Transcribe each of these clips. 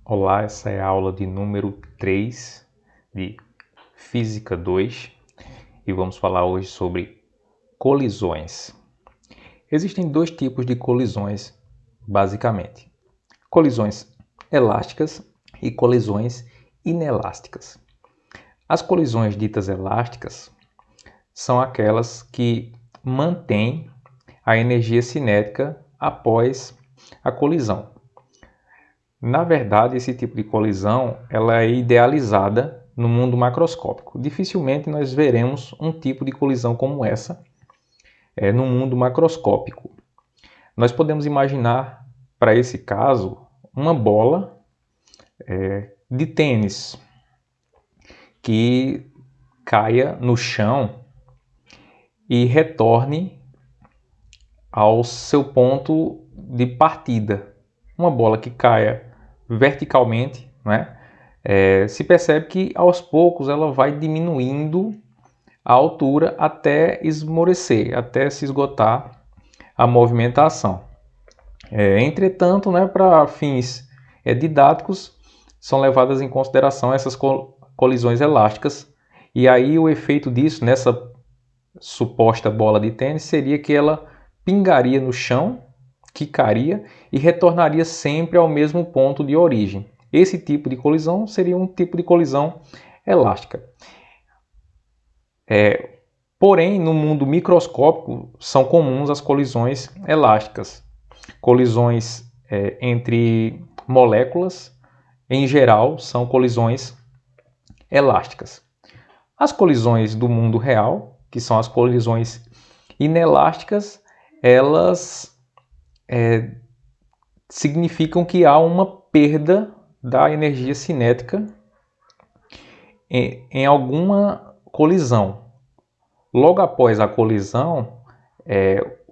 Olá, essa é a aula de número 3 de Física 2 e vamos falar hoje sobre colisões. Existem dois tipos de colisões, basicamente: colisões elásticas e colisões inelásticas. As colisões ditas elásticas são aquelas que mantêm a energia cinética após a colisão. Na verdade, esse tipo de colisão ela é idealizada no mundo macroscópico. Dificilmente nós veremos um tipo de colisão como essa no mundo macroscópico. Nós podemos imaginar, para esse caso, uma bola de tênis que caia no chão e retorne ao seu ponto de partida. Uma bola que caia verticalmente, né? Se percebe que aos poucos ela vai diminuindo a altura até esmorecer, até se esgotar a movimentação. Entretanto, né, para fins didáticos, são levadas em consideração essas colisões elásticas, e aí o efeito disso, nessa suposta bola de tênis, seria que ela pingaria no chão, quicaria e retornaria sempre ao mesmo ponto de origem. Esse tipo de colisão seria um tipo de colisão elástica. Porém, no mundo microscópico, são comuns as colisões elásticas. Colisões entre moléculas, em geral, são colisões elásticas. As colisões do mundo real, que são as colisões inelásticas, elas significam que há uma perda da energia cinética em alguma colisão. Logo após a colisão,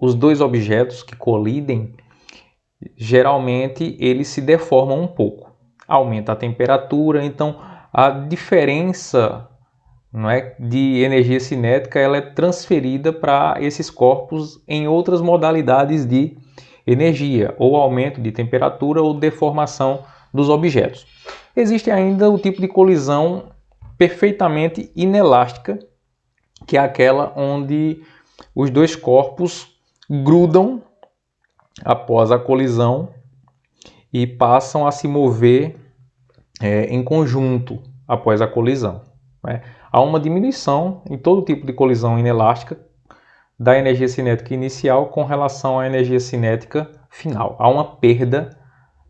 os dois objetos que colidem, geralmente eles se deformam um pouco. Aumenta a temperatura, então a diferença, não é, de energia cinética ela é transferida para esses corpos em outras modalidades de energia, ou aumento de temperatura ou deformação dos objetos. Existe ainda o tipo de colisão perfeitamente inelástica, que é aquela onde os dois corpos grudam após a colisão e passam a se mover em conjunto após a colisão. Há uma diminuição em todo tipo de colisão inelástica da energia cinética inicial com relação à energia cinética final. Há uma perda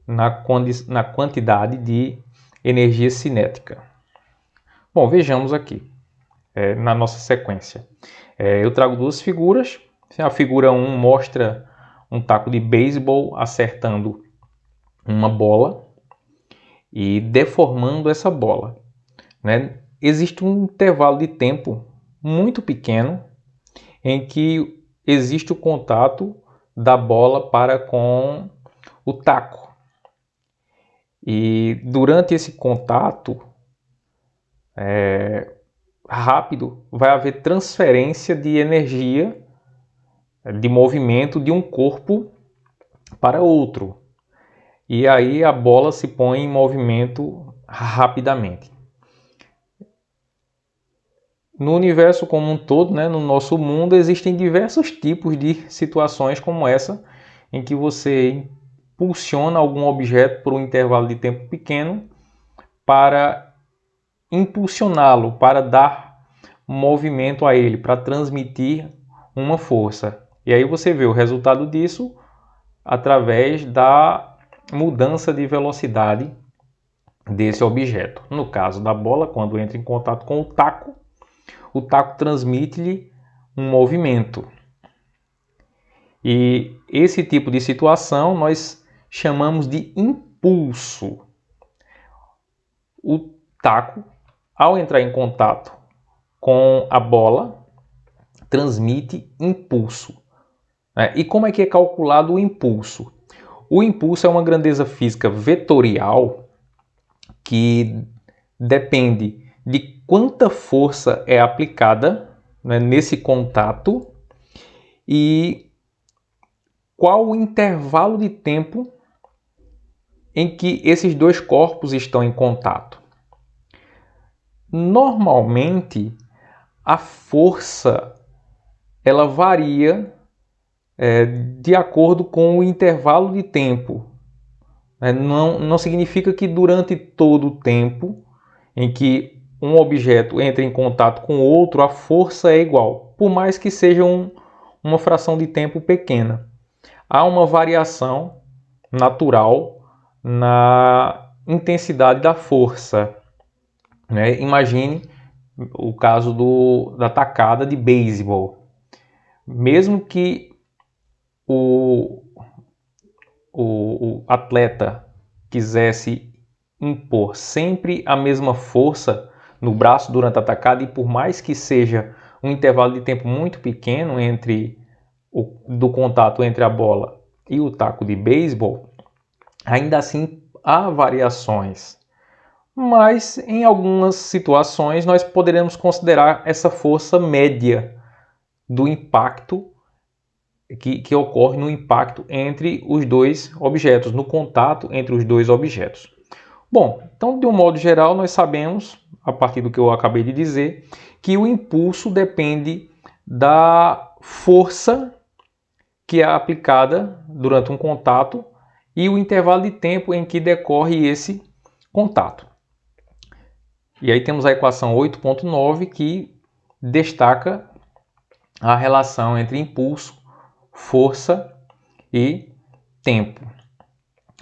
na quantidade de energia cinética. Bom, vejamos aqui na nossa sequência. Eu trago duas figuras. A figura 1 mostra um taco de beisebol acertando uma bola e deformando essa bola, né? Existe um intervalo de tempo muito pequeno em que existe o contato da bola para com o taco. E durante esse contato rápido, vai haver transferência de energia, de movimento de um corpo para outro. E aí a bola se põe em movimento rapidamente. No universo como um todo, né, no nosso mundo, existem diversos tipos de situações como essa, em que você impulsiona algum objeto por um intervalo de tempo pequeno para impulsioná-lo, para dar movimento a ele, para transmitir uma força. E aí você vê o resultado disso através da mudança de velocidade desse objeto. No caso da bola, quando entra em contato com o taco transmite-lhe um movimento. E esse tipo de situação nós chamamos de impulso. O taco, ao entrar em contato com a bola, transmite impulso. E como é que é calculado o impulso? O impulso é uma grandeza física vetorial que depende de quanta força é aplicada, né, nesse contato e qual o intervalo de tempo em que esses dois corpos estão em contato. Normalmente, a força ela varia de acordo com o intervalo de tempo. Não significa que durante todo o tempo em que um objeto entra em contato com outro, a força é igual, por mais que seja uma fração de tempo pequena. Há uma variação natural na intensidade da força. Imagine o caso da tacada de beisebol. Mesmo que o atleta quisesse impor sempre a mesma força no braço durante a tacada, e por mais que seja um intervalo de tempo muito pequeno do contato entre a bola e o taco de beisebol, ainda assim há variações. Mas em algumas situações nós poderemos considerar essa força média do impacto que ocorre no impacto entre os dois objetos, no contato entre os dois objetos. Bom, então de um modo geral nós sabemos, a partir do que eu acabei de dizer, que o impulso depende da força que é aplicada durante um contato e o intervalo de tempo em que decorre esse contato. E aí temos a equação 8.9 que destaca a relação entre impulso, força e tempo.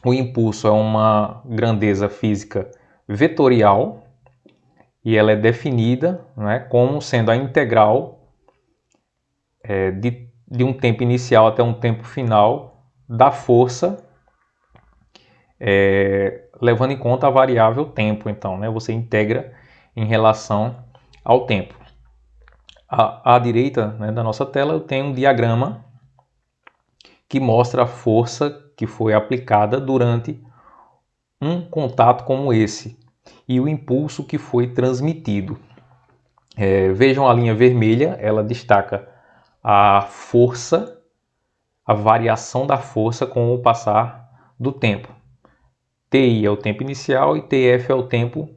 O impulso é uma grandeza física vetorial e ela é definida, como sendo a integral de um tempo inicial até um tempo final da força, levando em conta a variável tempo. Então, você integra em relação ao tempo. À direita da nossa tela eu tenho um diagrama que mostra a força que foi aplicada durante um contato como esse e o impulso que foi transmitido. Vejam a linha vermelha, ela destaca a força, a variação da força com o passar do tempo. TI é o tempo inicial e TF é o tempo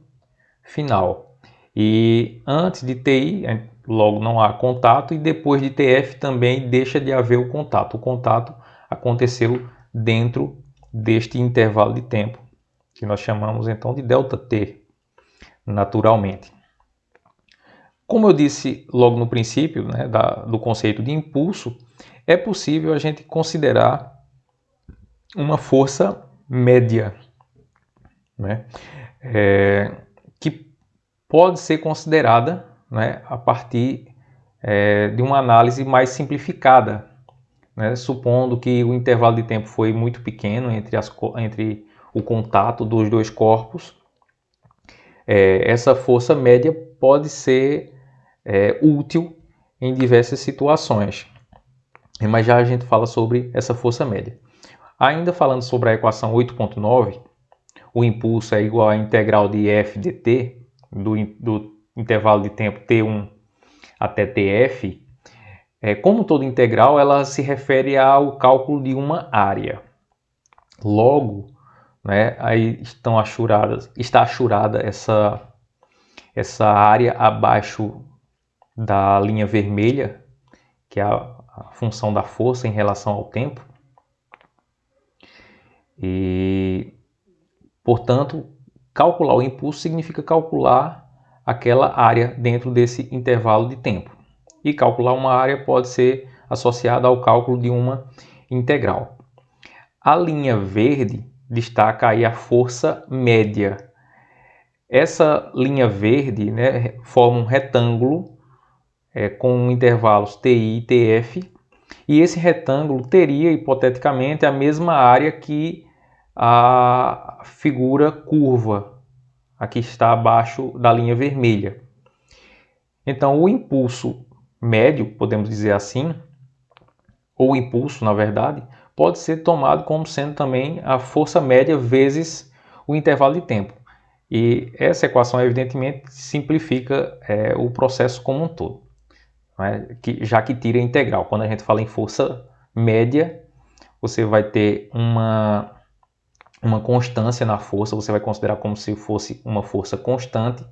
final. E antes de TI, logo não há contato, e depois de TF também deixa de haver o contato. O contato aconteceu dentro deste intervalo de tempo, que nós chamamos então de ΔT, naturalmente. Como eu disse logo no princípio do conceito de impulso, é possível a gente considerar uma força média, que pode ser considerada a partir de uma análise mais simplificada, supondo que o intervalo de tempo foi muito pequeno entre o contato dos dois corpos. Essa força média pode ser útil em diversas situações, mas já a gente fala sobre essa força média. Ainda falando sobre a equação 8.9, o impulso é igual à integral de F dt, do intervalo de tempo T1 até Tf. Como toda integral, ela se refere ao cálculo de uma área. Logo, aí está achurada essa área abaixo da linha vermelha, que é a função da força em relação ao tempo. E, portanto, calcular o impulso significa calcular aquela área dentro desse intervalo de tempo. E calcular uma área pode ser associada ao cálculo de uma integral. A linha verde destaca aí a força média. Essa linha verde forma um retângulo com intervalos TI e TF, e esse retângulo teria hipoteticamente a mesma área que a figura curva, aqui está abaixo da linha vermelha. Então o impulso médio, podemos dizer assim, ou o impulso na verdade, pode ser tomado como sendo também a força média vezes o intervalo de tempo. E essa equação evidentemente simplifica o processo como um todo, já que tira a integral. Quando a gente fala em força média, você vai ter uma uma constância na força, você vai considerar como se fosse uma força constante,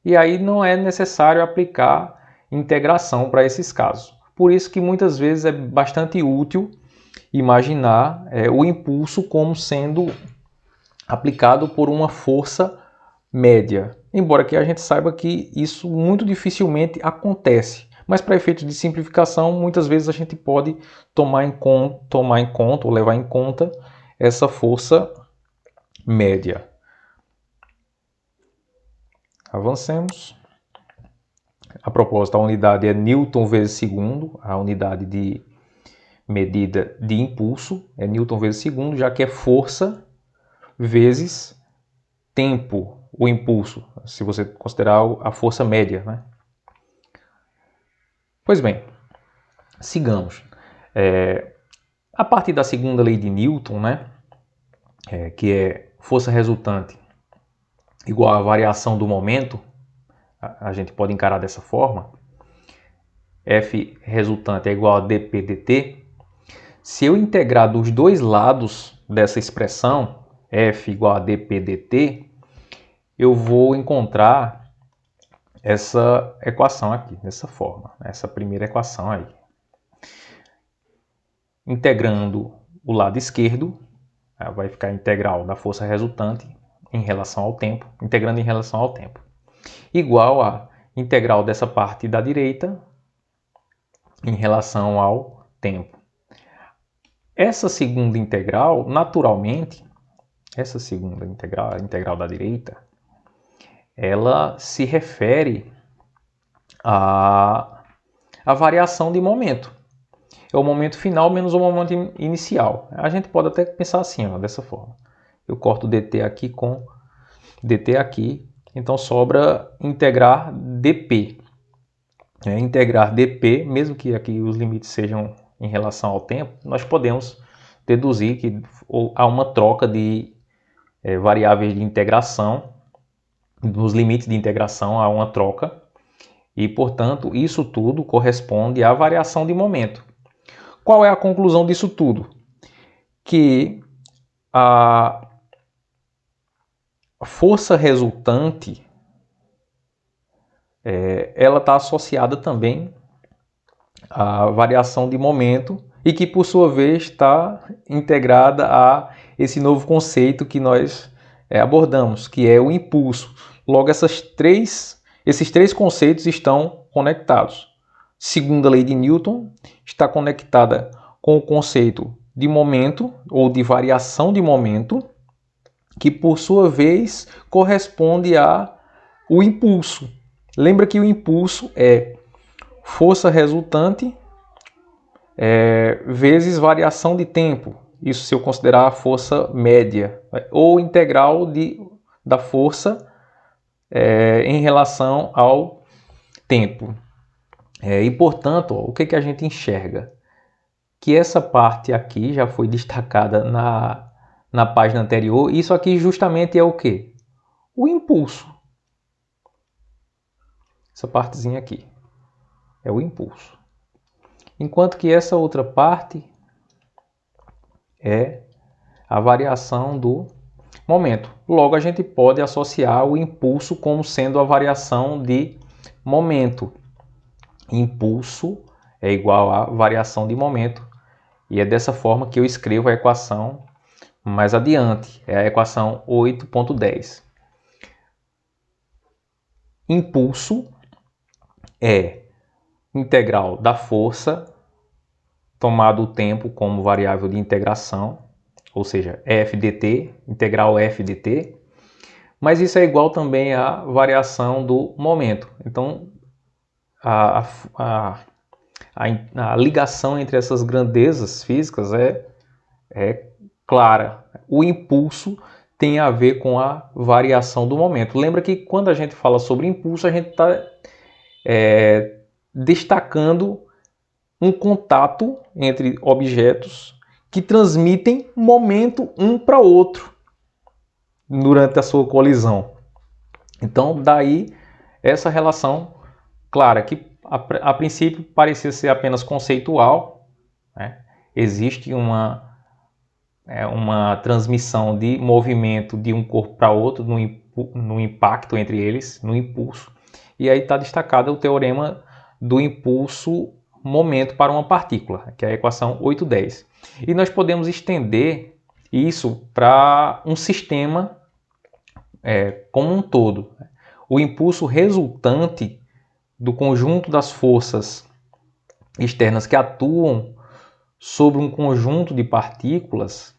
e aí não é necessário aplicar integração para esses casos. Por isso que muitas vezes é bastante útil imaginar o impulso como sendo aplicado por uma força média, embora que a gente saiba que isso muito dificilmente acontece. Mas para efeitos de simplificação, muitas vezes a gente pode tomar em conta ou levar em conta essa força média. Avancemos. A propósito, a unidade é Newton vezes segundo, a unidade de medida de impulso é Newton vezes segundo, já que é força vezes tempo, o impulso, se você considerar a força média, né? Pois bem, sigamos. A partir da segunda lei de Newton, né, que é força resultante igual à variação do momento, a gente pode encarar dessa forma, F resultante é igual a dp dt. Se eu integrar dos dois lados dessa expressão, F igual a dp dt, eu vou encontrar essa equação aqui, dessa forma, essa primeira equação aí. Integrando o lado esquerdo, vai ficar a integral da força resultante em relação ao tempo, integrando em relação ao tempo, igual a integral dessa parte da direita em relação ao tempo. Essa segunda integral, naturalmente, essa segunda integral, a integral da direita, ela se refere à variação de momento. É o momento final menos o momento inicial. A gente pode até pensar assim, ó, dessa forma. Eu corto dt aqui com dt aqui, então sobra integrar dp. Integrar dp, mesmo que aqui os limites sejam em relação ao tempo, nós podemos deduzir que há uma troca de variáveis de integração, nos limites de integração há uma troca, e portanto isso tudo corresponde à variação de momento. Qual é a conclusão disso tudo? Que a força resultante ela está associada também à variação de momento e que, por sua vez, está integrada a esse novo conceito que nós abordamos, que é o impulso. Logo, esses três conceitos estão conectados. Segunda lei de Newton está conectada com o conceito de momento ou de variação de momento, que por sua vez corresponde ao impulso. Lembra que o impulso é força resultante vezes variação de tempo. Isso se eu considerar a força média, ou integral da força em relação ao tempo. E, portanto, o que a gente enxerga? Que essa parte aqui já foi destacada na página anterior. Isso aqui justamente é o quê? O impulso. Essa partezinha aqui é o impulso. Enquanto que essa outra parte é a variação do momento. Logo, a gente pode associar o impulso como sendo a variação de momento. Impulso é igual a variação de momento. E é dessa forma que eu escrevo a equação mais adiante. É a equação 8.10. Impulso é integral da força, tomado o tempo como variável de integração, ou seja, f dt, integral f dt, mas isso é igual também à variação do momento. Então, a ligação entre essas grandezas físicas é clara. O impulso tem a ver com a variação do momento. Lembra que quando a gente fala sobre impulso, a gente está destacando um contato entre objetos que transmitem momento um para outro durante a sua colisão. Então, daí essa relação clara, que a princípio parecia ser apenas conceitual, né? Existe uma uma transmissão de movimento de um corpo para outro no impacto entre eles, no impulso. E aí está destacado o teorema do impulso momento para uma partícula, que é a equação 810. E nós podemos estender isso para um sistema como um todo. O impulso resultante do conjunto das forças externas que atuam sobre um conjunto de partículas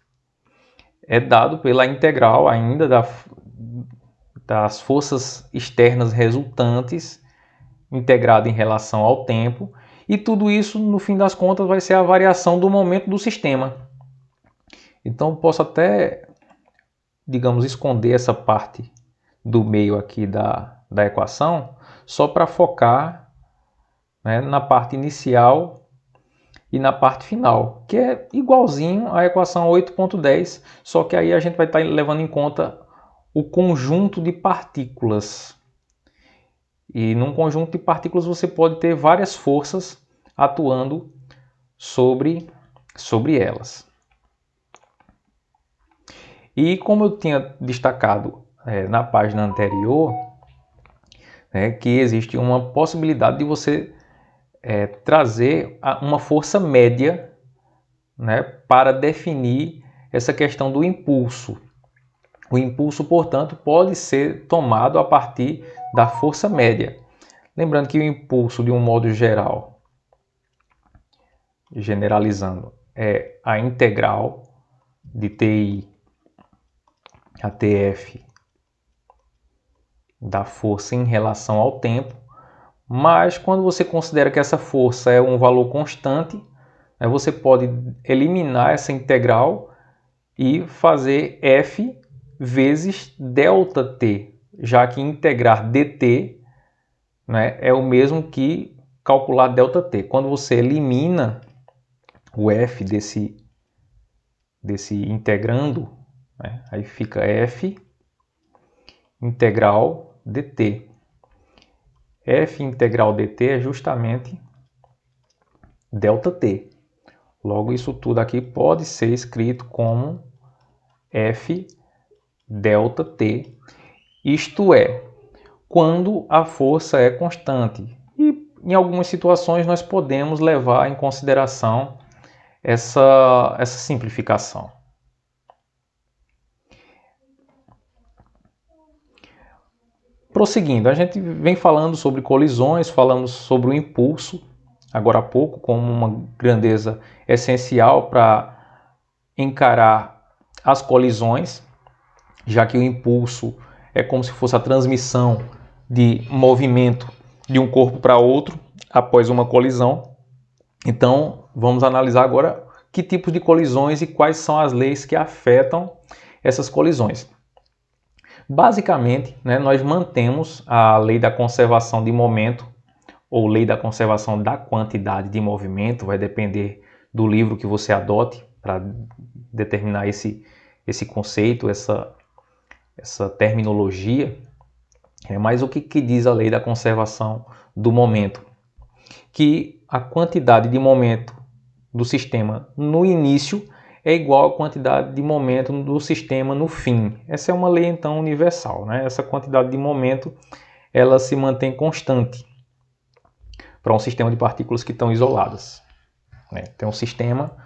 é dado pela integral ainda das forças externas resultantes integrada em relação ao tempo, e tudo isso, no fim das contas, vai ser a variação do momento do sistema. Então, posso até, digamos, esconder essa parte do meio aqui da equação, só para focar, né, na parte inicial e na parte final, que é igualzinho à equação 8.10, só que aí a gente vai estar levando em conta o conjunto de partículas. E num conjunto de partículas você pode ter várias forças atuando sobre elas. E como eu tinha destacado na página anterior, que existe uma possibilidade de você trazer uma força média, para definir essa questão do impulso. O impulso, portanto, pode ser tomado a partir da força média. Lembrando que o impulso, de um modo geral, generalizando, é a integral de TI a TF da força em relação ao tempo, mas quando você considera que essa força é um valor constante, você pode eliminar essa integral e fazer F vezes ΔT, já que integrar dt, é o mesmo que calcular ΔT. Quando você elimina o F desse integrando, aí fica F integral dt. F integral dt é justamente ΔT. Logo, isso tudo aqui pode ser escrito como F ΔT, isto é, quando a força é constante. E em algumas situações nós podemos levar em consideração essa simplificação. Prosseguindo, a gente vem falando sobre colisões, falamos sobre o impulso, agora há pouco, como uma grandeza essencial para encarar as colisões, já que o impulso é como se fosse a transmissão de movimento de um corpo para outro após uma colisão. Então, vamos analisar agora que tipos de colisões e quais são as leis que afetam essas colisões. Basicamente, nós mantemos a lei da conservação de momento, ou lei da conservação da quantidade de movimento, vai depender do livro que você adote para determinar esse conceito, essa terminologia. Mas o que diz a lei da conservação do momento? Que a quantidade de momento do sistema no início é igual à quantidade de momento do sistema no fim. Essa é uma lei, então, universal. Essa quantidade de momento ela se mantém constante para um sistema de partículas que estão isoladas. Tem um sistema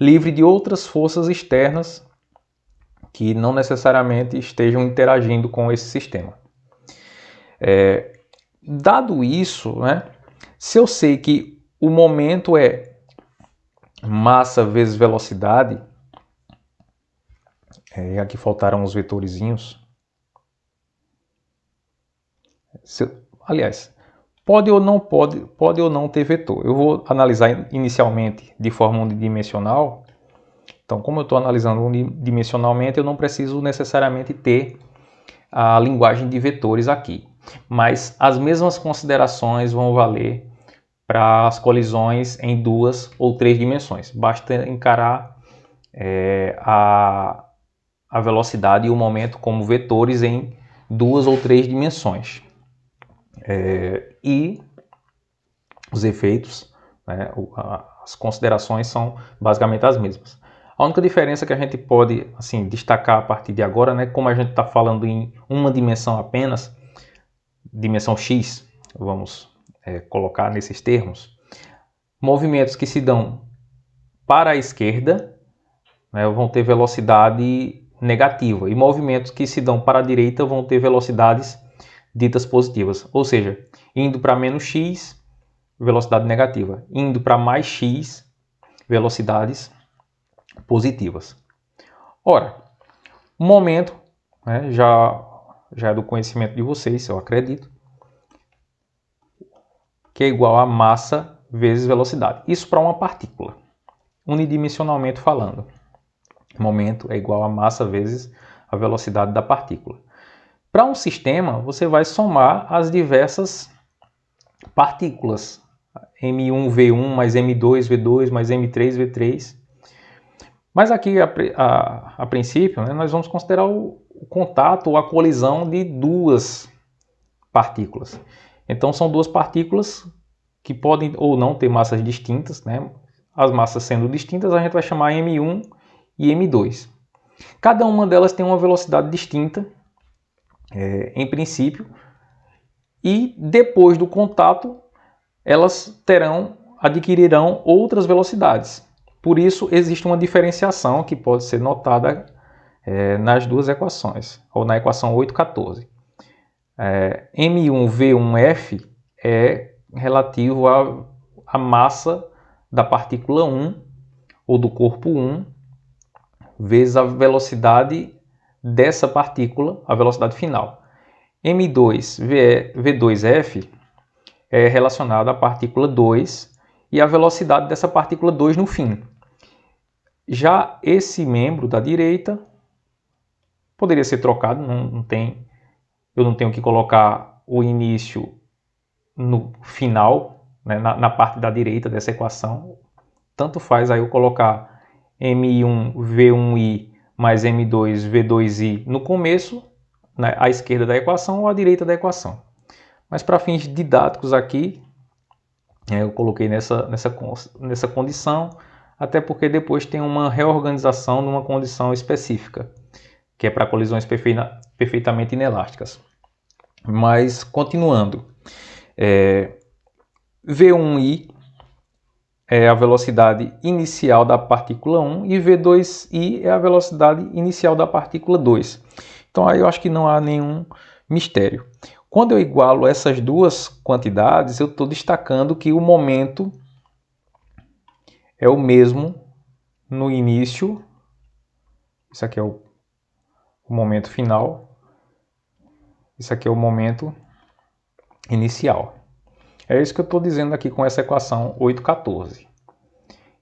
livre de outras forças externas que não necessariamente estejam interagindo com esse sistema. Dado isso, se eu sei que o momento é massa vezes velocidade, e aqui faltaram os vetorzinhos. Aliás, pode ou não ter vetor. Eu vou analisar inicialmente de forma unidimensional. Então, como eu estou analisando unidimensionalmente, eu não preciso necessariamente ter a linguagem de vetores aqui. Mas as mesmas considerações vão valer para as colisões em 2 ou 3 dimensões. Basta encarar a velocidade e o momento como vetores em 2 ou 3 dimensões. E os efeitos, as considerações são basicamente as mesmas. A única diferença que a gente pode assim, destacar a partir de agora, né, como a gente está falando em uma dimensão apenas, dimensão x, vamos colocar nesses termos, movimentos que se dão para a esquerda, né, vão ter velocidade negativa, e movimentos que se dão para a direita vão ter velocidades ditas positivas, ou seja, indo para menos x, velocidade negativa, indo para mais x, velocidades positivas. Ora, o momento, né, já é do conhecimento de vocês, eu acredito, que é igual a massa vezes velocidade. Isso para uma partícula, unidimensionalmente falando. Momento é igual a massa vezes a velocidade da partícula. Para um sistema, você vai somar as diversas partículas. M1, V1, mais M2, V2, mais M3, V3. Mas aqui, a princípio, né, nós vamos considerar o contato ou a colisão de duas partículas. Então, são duas partículas que podem ou não ter massas distintas, né? As massas sendo distintas, a gente vai chamar M1 e M2. Cada uma delas tem uma velocidade distinta, em princípio, e depois do contato, elas adquirirão outras velocidades. Por isso, existe uma diferenciação que pode ser notada nas duas equações, ou na equação 8,14. M1V1F é relativo à massa da partícula 1, ou do corpo 1, vezes a velocidade dessa partícula, a velocidade final. M2V2F é relacionado à partícula 2 e a velocidade dessa partícula 2 no fim. Já esse membro da direita poderia ser trocado, eu não tenho que colocar o início no final, né, na parte da direita dessa equação. Tanto faz aí eu colocar M1V1I mais M2V2I no começo, né, à esquerda da equação ou à direita da equação. Mas para fins didáticos aqui, eu coloquei nessa condição, até porque depois tem uma reorganização numa condição específica, que é para colisões perfeitamente inelásticas. Mas, continuando, V1i é a velocidade inicial da partícula 1 e V2i é a velocidade inicial da partícula 2. Então, aí eu acho que não há nenhum mistério. Quando eu igualo essas duas quantidades, eu estou destacando que o momento é o mesmo no início. Isso aqui é o momento final. Isso aqui é o momento inicial. É isso que eu estou dizendo aqui com essa equação 8,14.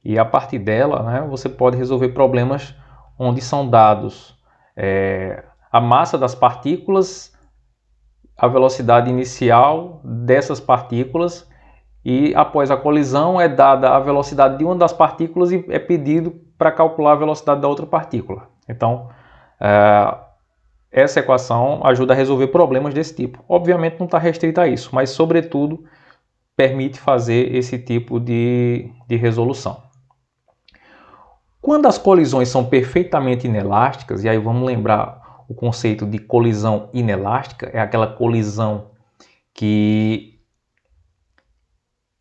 E a partir dela, né, você pode resolver problemas onde são dados a massa das partículas, a velocidade inicial dessas partículas, e após a colisão é dada a velocidade de uma das partículas e é pedido para calcular a velocidade da outra partícula. Então, essa equação ajuda a resolver problemas desse tipo. Obviamente não está restrita a isso, mas sobretudo permite fazer esse tipo de resolução. Quando as colisões são perfeitamente inelásticas, e aí vamos lembrar o conceito de colisão inelástica, é aquela colisão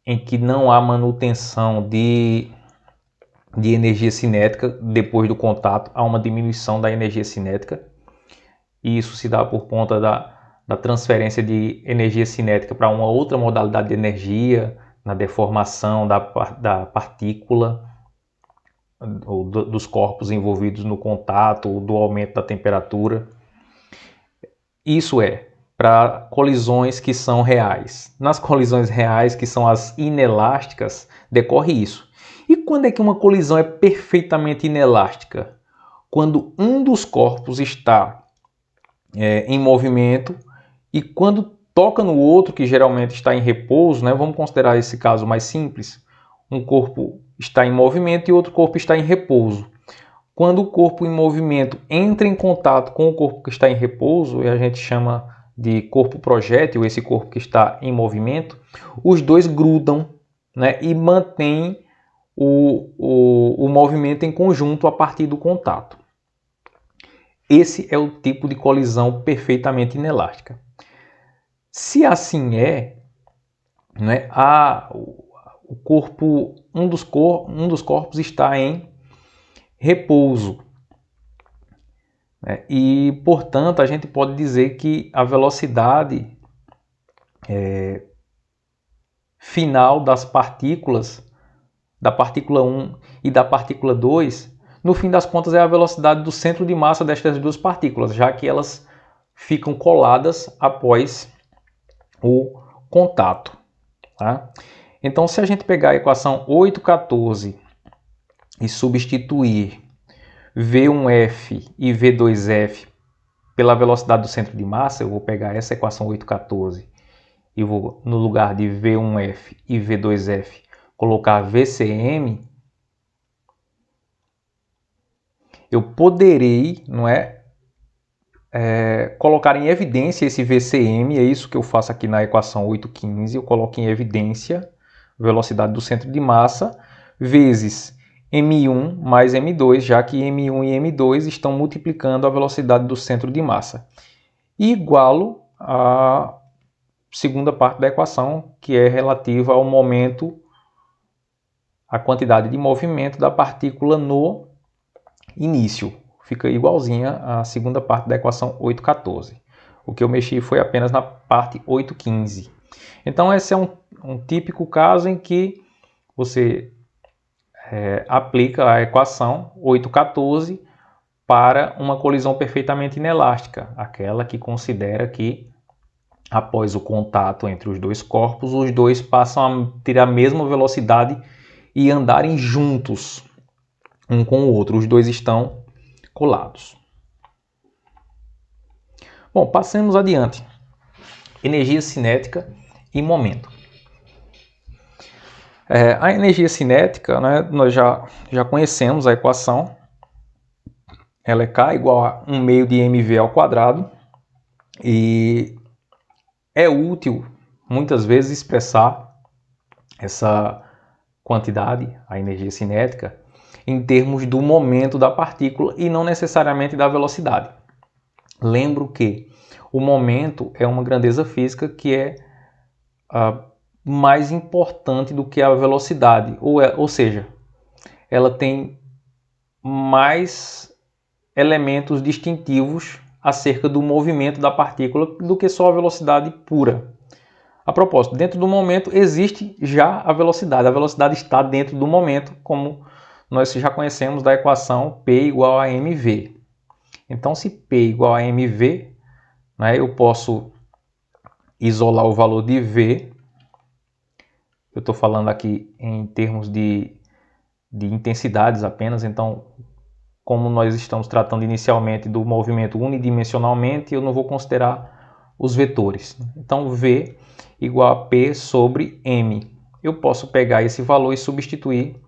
em que não há manutenção de energia cinética depois do contato, há uma diminuição da energia cinética. E isso se dá por conta da transferência de energia cinética para uma outra modalidade de energia, na deformação da partícula, ou dos corpos envolvidos no contato, ou do aumento da temperatura. Isso é para colisões que são reais. Nas colisões reais, que são as inelásticas, decorre isso. E quando é que uma colisão é perfeitamente inelástica? Quando um dos corpos está em movimento e quando toca no outro, que geralmente está em repouso, né? Vamos considerar esse caso mais simples. Um corpo está em movimento e outro corpo está em repouso. Quando o corpo em movimento entra em contato com o corpo que está em repouso, e a gente chama de corpo projétil, esse corpo que está em movimento, os dois grudam, né, e mantêm o movimento em conjunto a partir do contato. Esse é o tipo de colisão perfeitamente inelástica. Se assim né, o corpo, um dos corpos está em repouso, né, e, portanto, a gente pode dizer que a velocidade final das partículas, da partícula 1 e da partícula 2, no fim das contas é a velocidade do centro de massa destas duas partículas, já que elas ficam coladas após o contato. Tá? Então, se a gente pegar a equação 8,14 e substituir V1F e V2F pela velocidade do centro de massa, eu vou pegar essa equação 8,14 e vou, no lugar de V1F e V2F, colocar VCM, eu poderei, colocar em evidência esse VCM, é isso que eu faço aqui na equação 8,15, eu coloco em evidência velocidade do centro de massa, vezes M1 mais M2, já que M1 e M2 estão multiplicando a velocidade do centro de massa. E igualo a segunda parte da equação, que é relativa ao momento, a quantidade de movimento da partícula no início. Fica igualzinha à segunda parte da equação 8,14. O que eu mexi foi apenas na parte 8,15. Então esse é um típico caso em que você aplica a equação 8,14 para uma colisão perfeitamente inelástica, aquela que considera que após o contato entre os dois corpos, os dois passam a ter a mesma velocidade e andarem juntos, um com o outro. Os dois estão colados. Bom, passemos adiante. Energia cinética e momento. A energia cinética, né, nós já conhecemos a equação. Ela é K igual a 1 meio de mv ao quadrado. E é útil, muitas vezes, expressar essa quantidade, a energia cinética, em termos do momento da partícula e não necessariamente da velocidade. Lembro que o momento é uma grandeza física que é mais importante do que a velocidade, ou seja, ela tem mais elementos distintivos acerca do movimento da partícula do que só a velocidade pura. A propósito, dentro do momento existe já a velocidade está dentro do momento, como nós já conhecemos da equação P igual a mv. Então, se P igual a mv, né, eu posso isolar o valor de V. Eu estou falando aqui em termos de intensidades apenas, então, como nós estamos tratando inicialmente do movimento unidimensionalmente, eu não vou considerar os vetores. Então, V igual a P sobre M. Eu posso pegar esse valor e substituir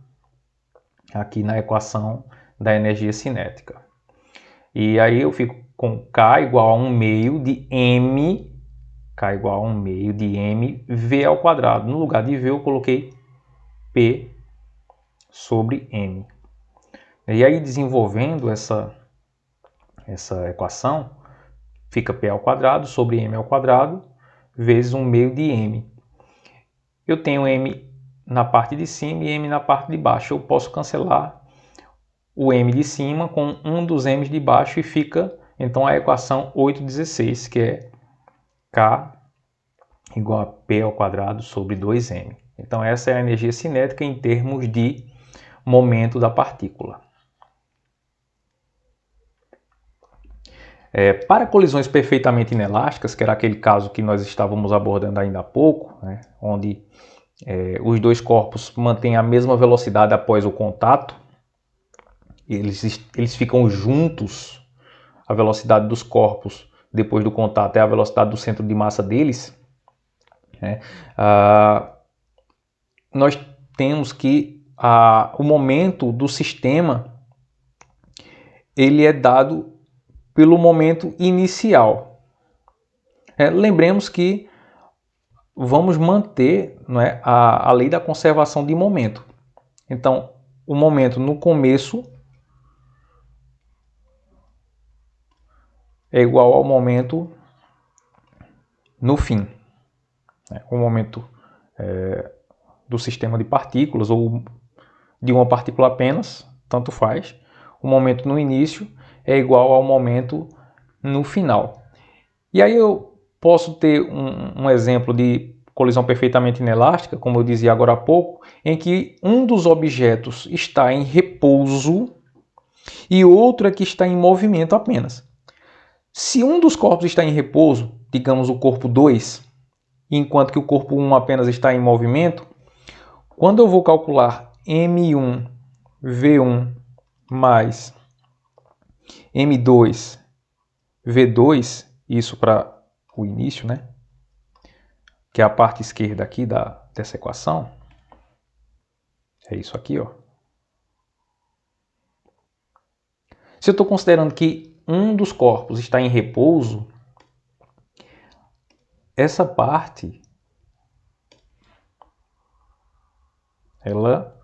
aqui na equação da energia cinética. E aí eu fico com K igual a 1 meio de M, K igual a 1 meio de M, V ao quadrado. No lugar de V eu coloquei P sobre M. E aí desenvolvendo essa equação, fica P ao quadrado sobre M ao quadrado, vezes 1 meio de M. Eu tenho M na parte de cima e M na parte de baixo. Eu posso cancelar o M de cima com um dos M's de baixo e fica então a equação 8,16, que é K igual a P ao quadrado sobre 2M. Então essa é a energia cinética em termos de momento da partícula. Para colisões perfeitamente inelásticas, que era aquele caso que nós estávamos abordando ainda há pouco, né, onde os dois corpos mantêm a mesma velocidade após o contato, eles ficam juntos, a velocidade dos corpos depois do contato é a velocidade do centro de massa deles, né, nós temos que o momento do sistema ele é dado pelo momento inicial. Lembremos que vamos manter, não é, a lei da conservação de momento. Então, o momento no começo é igual ao momento no fim. O momento do sistema de partículas ou de uma partícula apenas, tanto faz. O momento no início é igual ao momento no final. E aí eu posso ter um exemplo de colisão perfeitamente inelástica, como eu dizia agora há pouco, em que um dos objetos está em repouso e outro é que está em movimento apenas. Se um dos corpos está em repouso, digamos o corpo 2, enquanto que o corpo 1 apenas está em movimento, quando eu vou calcular M1 V1 mais M2 V2, isso para o início, né? Que é a parte esquerda aqui dessa equação, é isso aqui, ó. Se eu estou considerando que um dos corpos está em repouso, essa parte ela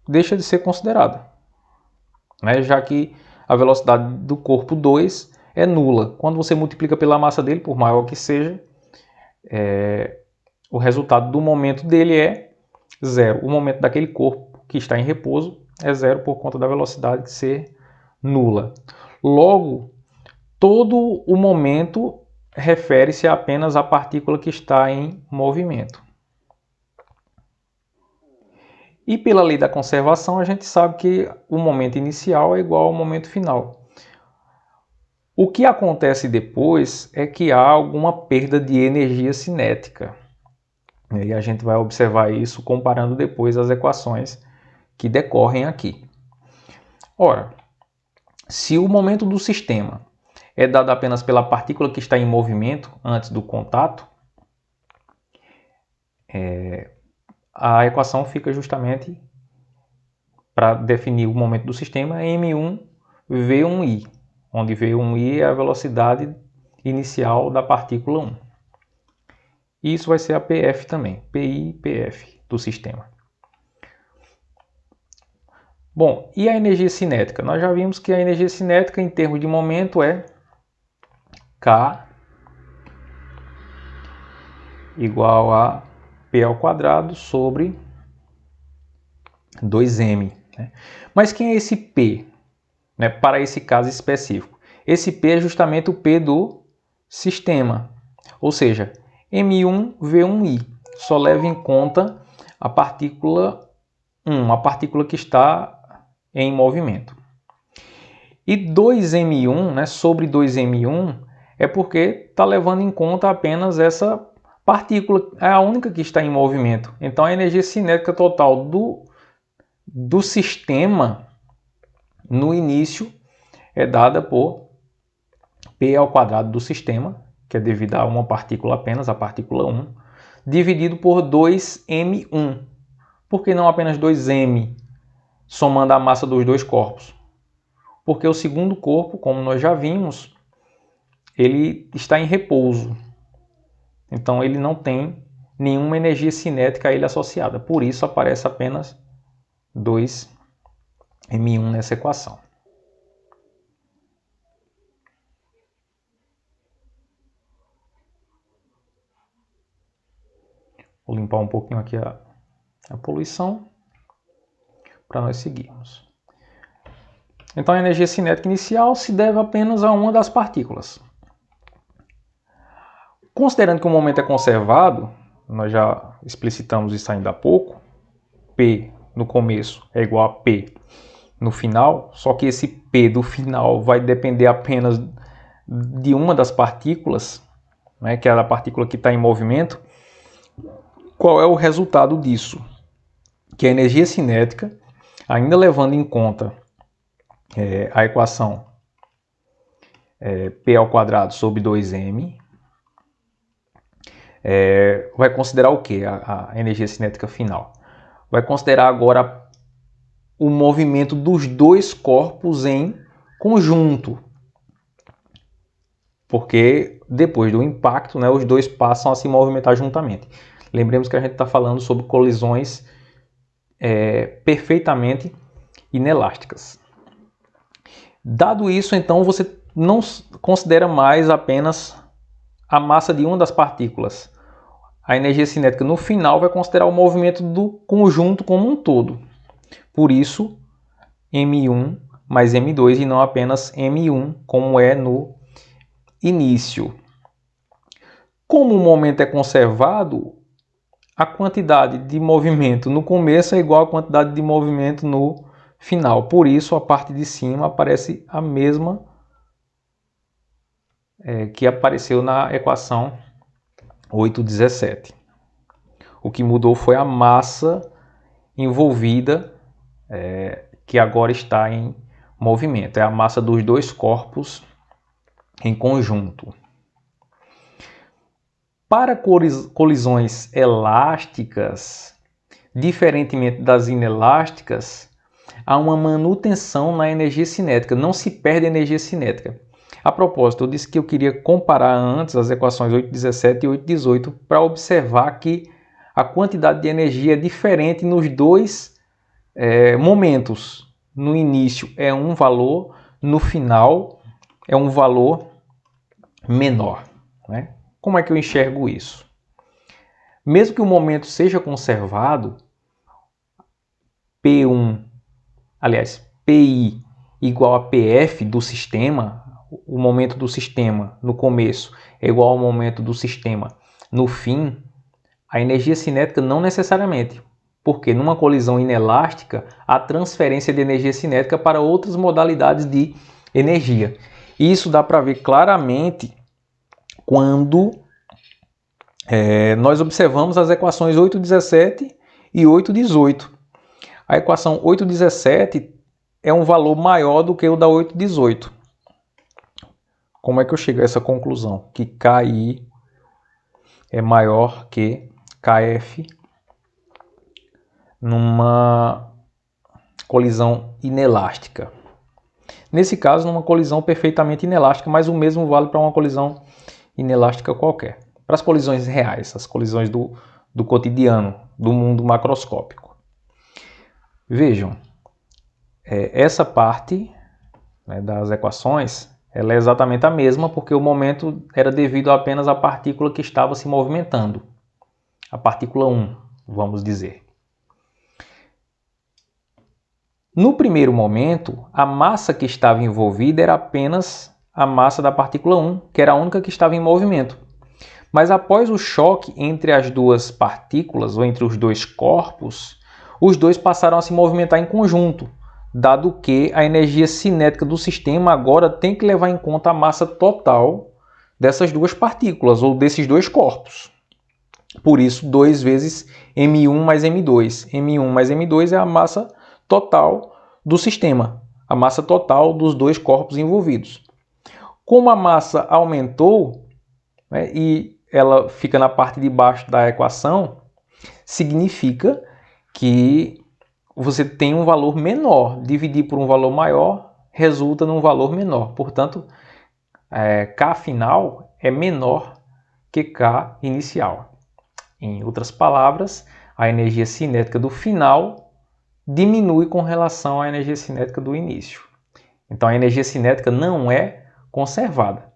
deixa de ser considerada, né? Já que a velocidade do corpo 2 é nula. Quando você multiplica pela massa dele, por maior que seja, o resultado do momento dele é zero. O momento daquele corpo que está em repouso é zero por conta da velocidade ser nula. Logo, todo o momento refere-se apenas à partícula que está em movimento. E pela lei da conservação, a gente sabe que o momento inicial é igual ao momento final. O que acontece depois é que há alguma perda de energia cinética. E a gente vai observar isso comparando depois as equações que decorrem aqui. Ora, se o momento do sistema é dado apenas pela partícula que está em movimento antes do contato, a equação fica justamente para definir o momento do sistema M1 V1I, onde V1I é a velocidade inicial da partícula 1. E isso vai ser a PF também, PI e PF do sistema. Bom, e a energia cinética? Nós já vimos que a energia cinética em termos de momento é K igual a P ao quadrado sobre 2m. Né? Mas quem é esse P, né, para esse caso específico? Esse P é justamente o P do sistema, ou seja, M1V1I. Só leva em conta a partícula 1, a partícula que está em movimento. E 2m1, né, sobre 2m1, é porque está levando em conta apenas essa partícula, é a única que está em movimento. Então a energia cinética total do sistema no início é dada por P ao quadrado do sistema, que é devido a uma partícula apenas, a partícula 1, dividido por 2m1. Por que não apenas 2m, somando a massa dos dois corpos? Porque o segundo corpo, como nós já vimos, ele está em repouso. Então ele não tem nenhuma energia cinética a ele associada. Por isso aparece apenas 2m1 nessa equação. Vou limpar um pouquinho aqui a poluição para nós seguirmos. Então a energia cinética inicial se deve apenas a uma das partículas. Considerando que o momento é conservado, nós já explicitamos isso ainda há pouco, P no começo é igual a P no final, só que esse P do final vai depender apenas de uma das partículas, né, que é a partícula que está em movimento. Qual é o resultado disso? Que a energia cinética, ainda levando em conta a equação P ao quadrado sobre 2m, vai considerar o que? A energia cinética final. Vai considerar agora o movimento dos dois corpos em conjunto. Porque depois do impacto, né, os dois passam a se movimentar juntamente. Lembremos que a gente está falando sobre colisões perfeitamente inelásticas. Dado isso, então, você não considera mais apenas a massa de uma das partículas. A energia cinética no final vai considerar o movimento do conjunto como um todo. Por isso, M1 mais M2 e não apenas M1, como é no início. Como o momento é conservado, a quantidade de movimento no começo é igual à quantidade de movimento no final. Por isso, a parte de cima aparece a mesma que apareceu na equação 8,17. O que mudou foi a massa envolvida, que agora está em movimento. É a massa dos dois corpos em conjunto. Para colisões elásticas, diferentemente das inelásticas, há uma manutenção na energia cinética, não se perde energia cinética. A propósito, eu disse que eu queria comparar antes as equações 8,17 e 8,18 para observar que a quantidade de energia é diferente nos dois momentos. No início é um valor, no final é um valor menor, né? Como é que eu enxergo isso? Mesmo que o momento seja conservado, PI igual a PF do sistema, o momento do sistema no começo é igual ao momento do sistema no fim, a energia cinética não necessariamente, porque numa colisão inelástica há transferência de energia cinética para outras modalidades de energia. E isso dá para ver claramente quando nós observamos as equações 8,17 e 8,18. A equação 8,17 é um valor maior do que o da 8,18. Como é que eu chego a essa conclusão? Que KI é maior que KF numa colisão inelástica. Nesse caso, numa colisão perfeitamente inelástica, mas o mesmo vale para uma colisão inelástica qualquer. Para as colisões reais, as colisões do cotidiano, do mundo macroscópico. Vejam, essa parte, né, das equações, ela é exatamente a mesma, porque o momento era devido apenas à partícula que estava se movimentando. A partícula 1, vamos dizer. No primeiro momento, a massa que estava envolvida era apenas a massa da partícula 1, que era a única que estava em movimento. Mas após o choque entre as duas partículas, ou entre os dois corpos, os dois passaram a se movimentar em conjunto, dado que a energia cinética do sistema agora tem que levar em conta a massa total dessas duas partículas, ou desses dois corpos. Por isso, 2 vezes M1 mais M2. M1 mais M2 é a massa total do sistema, a massa total dos dois corpos envolvidos. Como a massa aumentou, né, e ela fica na parte de baixo da equação, significa que você tem um valor menor. Dividir por um valor maior resulta num valor menor. Portanto, K final é menor que K inicial. Em outras palavras, a energia cinética do final diminui com relação à energia cinética do início. Então, a energia cinética não é conservada.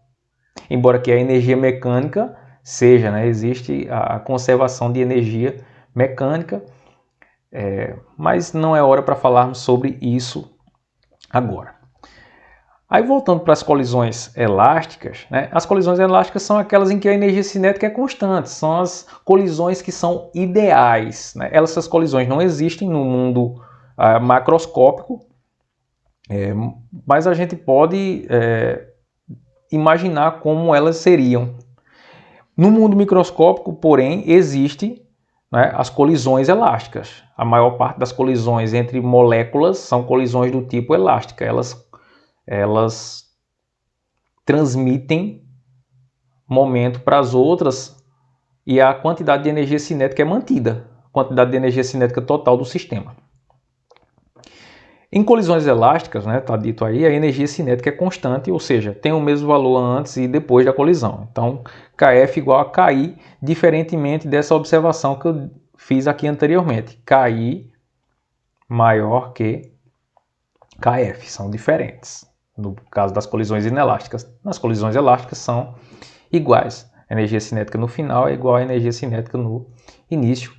Embora que a energia mecânica seja, né, existe a conservação de energia mecânica, mas não é hora para falarmos sobre isso agora. Aí voltando para as colisões elásticas, né? As colisões elásticas são aquelas em que a energia cinética é constante, são as colisões que são ideais, né? Essas colisões não existem no mundo macroscópico, mas a gente pode imaginar como elas seriam. No mundo microscópico, porém, existe, né, as colisões elásticas. A maior parte das colisões entre moléculas são colisões do tipo elástica. Elas transmitem momento para as outras e a quantidade de energia cinética é mantida, a quantidade de energia cinética total do sistema. Em colisões elásticas, né, tá dito aí, a energia cinética é constante, ou seja, tem o mesmo valor antes e depois da colisão. Então, Kf igual a Ki, diferentemente dessa observação que eu fiz aqui anteriormente. Ki maior que Kf, são diferentes. No caso das colisões inelásticas. Nas colisões elásticas são iguais. A energia cinética no final é igual à energia cinética no início.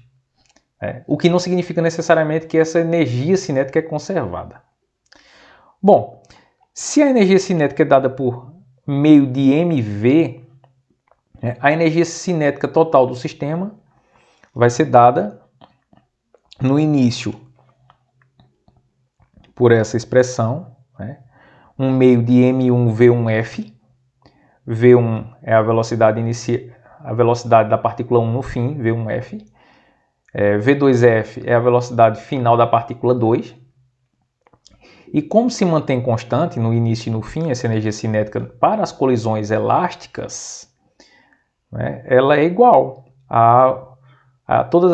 O que não significa necessariamente que essa energia cinética é conservada. Bom, se a energia cinética é dada por meio de mV, a energia cinética total do sistema vai ser dada no início por essa expressão, 1 meio de M1V1F. V1 é a velocidade da partícula 1 no fim, V1F. V2F é a velocidade final da partícula 2. E como se mantém constante no início e no fim essa energia cinética para as colisões elásticas, ela é igual a todos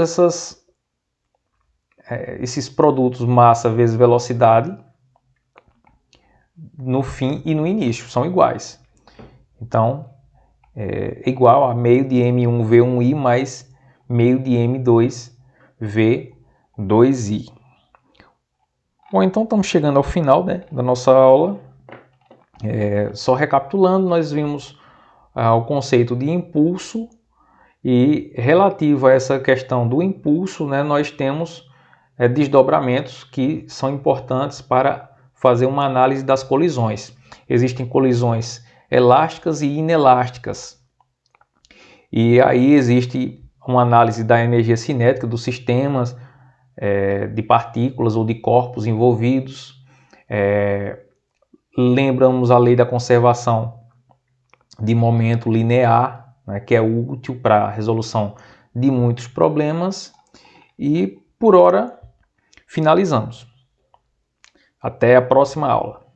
esses produtos massa vezes velocidade no fim e no início, são iguais. Então, é igual a meio de M1V1I mais meio de M2V2I. Bom, então estamos chegando ao final, da nossa aula. Só recapitulando, nós vimos o conceito de impulso e relativo a essa questão do impulso, nós temos desdobramentos que são importantes para fazer uma análise das colisões. Existem colisões elásticas e inelásticas. E aí existe uma análise da energia cinética dos sistemas, de partículas ou de corpos envolvidos. Lembramos a lei da conservação de momento linear, que é útil para a resolução de muitos problemas. E por hora finalizamos. Até a próxima aula.